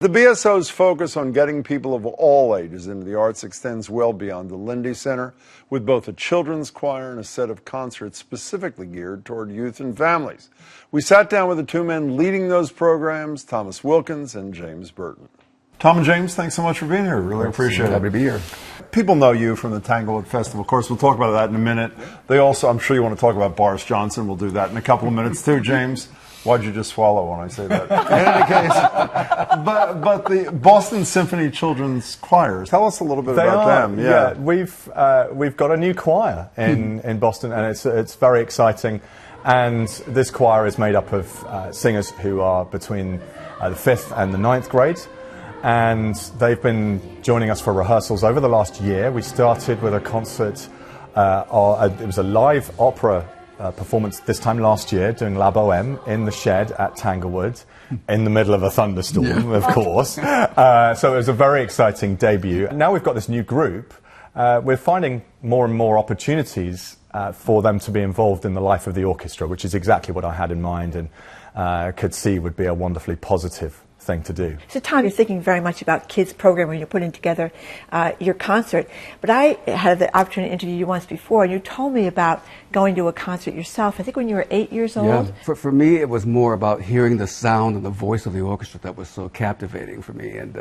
The BSO's focus on getting people of all ages into the arts extends well beyond the Lindy Center, with both a children's choir and a set of concerts specifically geared toward youth and families. We sat down with the two men leading those programs, Thomas Wilkins and James Burton. Tom and James, thanks so much for being here. Really appreciate it. Happy to be here. People know you from the Tanglewood Festival. Of course, we'll talk about that in a minute. They also, I'm sure you want to talk about Boris Johnson. We'll do that in a couple of minutes too, James. Why'd you just swallow when I say that? In any case, but the Boston Symphony Children's Choirs. Tell us a little bit about them. Yeah, we've got a new choir in Boston, and it's very exciting. And this choir is made up of singers who are between the 5th and the 9th grade. And they've been joining us for rehearsals over the last year. We started with a concert. It was a live opera performance this time last year, doing La Bohème in the shed at Tanglewood in the middle of a thunderstorm, of course. So it was a very exciting debut. Now we've got this new group. We're finding more and more opportunities for them to be involved in the life of the orchestra, which is exactly what I had in mind and could see would be a wonderfully positive thing to do. So Tom, you're thinking very much about kids' program when you're putting together your concert, but I had the opportunity to interview you once before, and you told me about going to a concert yourself, I think when you were 8 years old? Yeah, for me it was more about hearing the sound and the voice of the orchestra that was so captivating for me. And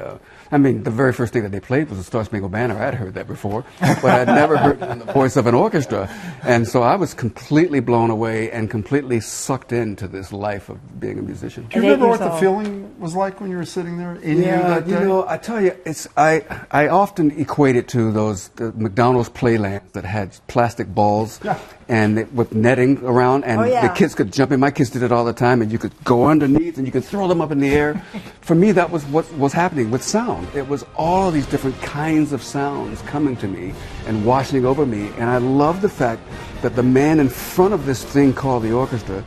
I mean, the very first thing that they played was the Star Spangled Banner. I'd heard that before, but I'd never heard it in the voice of an orchestra. And so I was completely blown away and completely sucked into this life of being a musician. Do you remember what the feeling was like when you were sitting there in you that day? You know, I tell you, I often equate it to the McDonald's playlands that had plastic balls. Yeah. And with netting around, and the kids could jump in. My kids did it all the time, and you could go underneath, and you could throw them up in the air. For me, that was what was happening with sound. It was all of these different kinds of sounds coming to me and washing over me. And I love the fact that the man in front of this thing called the orchestra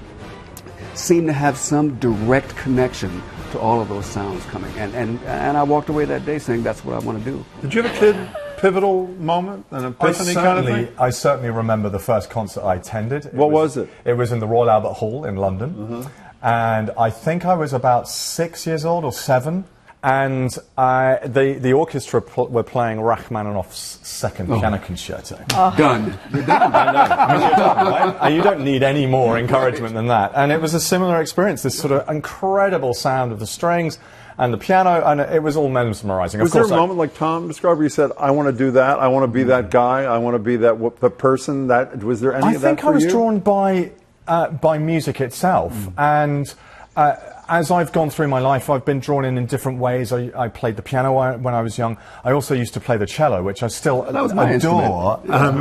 seemed to have some direct connection to all of those sounds coming. And I walked away that day saying, that's what I want to do. Did you have a kid pivotal moment, an epiphany kind of thing? I certainly remember the first concert I attended. What was it? It was in the Royal Albert Hall in London. And I think I was about 6 years old or 7. And the orchestra were playing Rachmaninoff's second piano concerto. Done. You're done. I know. I mean, you're done, right? And you don't need any more encouragement than that. And it was a similar experience, this sort of incredible sound of the strings and the piano, and it was all mesmerizing. Was there a moment like Tom described where you said, I want to do that, I want to be that guy, I want to be that the person? That was there any of that for you? I think I was drawn by music itself, and as I've gone through my life, I've been drawn in different ways. I played the piano when I was young. I also used to play the cello, which I still adore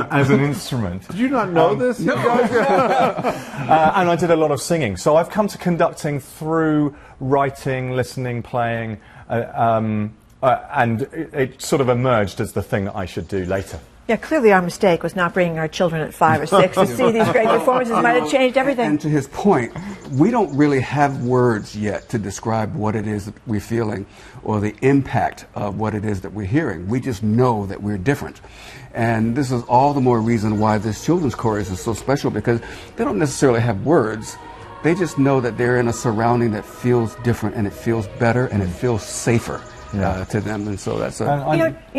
as an instrument. Did you not know this? No. And I did a lot of singing. So I've come to conducting through writing, listening, playing, and it sort of emerged as the thing that I should do later. Yeah, clearly our mistake was not bringing our children at 5 or 6 to see these great performances. Might have changed everything. And to his point, we don't really have words yet to describe what it is that we're feeling or the impact of what it is that we're hearing. We just know that we're different. And this is all the more reason why this children's chorus is so special, because they don't necessarily have words. They just know that they're in a surrounding that feels different, and it feels better, and it feels safer. To them, and so that's you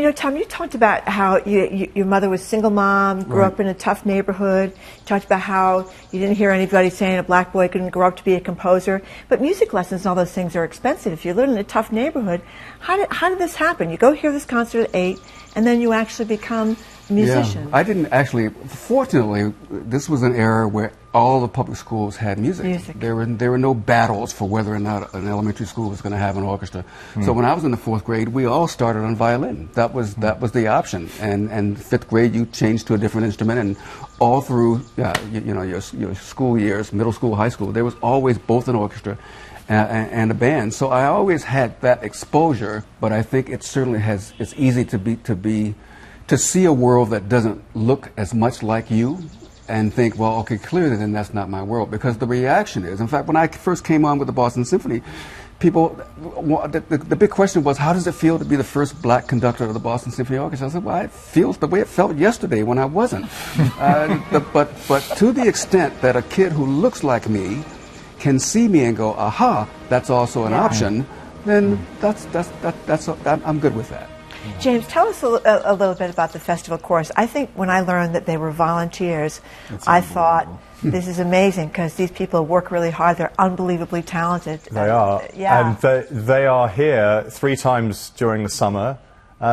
know, Tom, you talked about how your mother was a single mom, grew up in a tough neighborhood. You talked about how you didn't hear anybody saying a black boy couldn't grow up to be a composer. But music lessons and all those things are expensive. If you live in a tough neighborhood, how did this happen? You go hear this concert at 8, and then you actually become a musician. Yeah, I didn't actually. Fortunately, this was an era where all the public schools had music. There were no battles for whether or not an elementary school was going to have an orchestra. So when I was in the 4th grade, we all started on violin. That was the option. And 5th grade, you changed to a different instrument. And all through your school years, middle school, high school, there was always both an orchestra and a band. So I always had that exposure. But I think it certainly it's easy to see a world that doesn't look as much like you, and think, well, okay, clearly then that's not my world. Because the reaction is, in fact, when I first came on with the Boston Symphony, people, the big question was, how does it feel to be the first black conductor of the Boston Symphony Orchestra? I said, well, it feels the way it felt yesterday when I wasn't. But to the extent that a kid who looks like me can see me and go, aha, that's also an option, then I'm good with that. James, tell us a little bit about the festival chorus. I think when I learned that they were volunteers, I thought, this is amazing, because these people work really hard. They're unbelievably talented. They are. Yeah. And they are here 3 times during the summer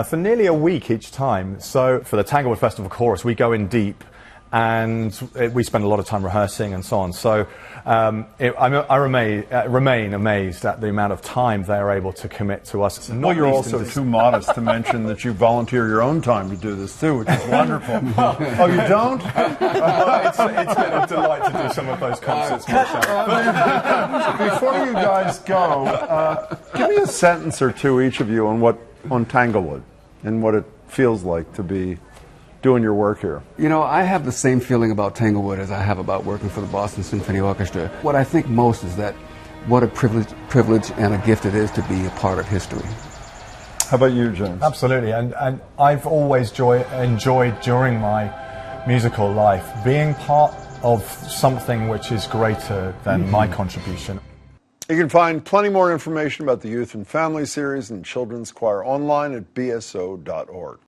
for nearly a week each time. So for the Tanglewood Festival chorus, we go in deep, and we spend a lot of time rehearsing and so on. So I remain amazed at the amount of time they are able to commit to us. Well, you're also too modest to mention that you volunteer your own time to do this too, which is wonderful. Oh, you don't? It's been a delight to do some of those concerts myself. Before you guys go, give me a sentence or two, each of you, on Tanglewood and what it feels like to be doing your work here. You know, I have the same feeling about Tanglewood as I have about working for the Boston Symphony Orchestra. What I think most is that what a privilege and a gift it is to be a part of history. How about you, James? Absolutely, and I've always enjoyed during my musical life being part of something which is greater than my contribution. You can find plenty more information about the Youth and Family Series and Children's Choir online at bso.org.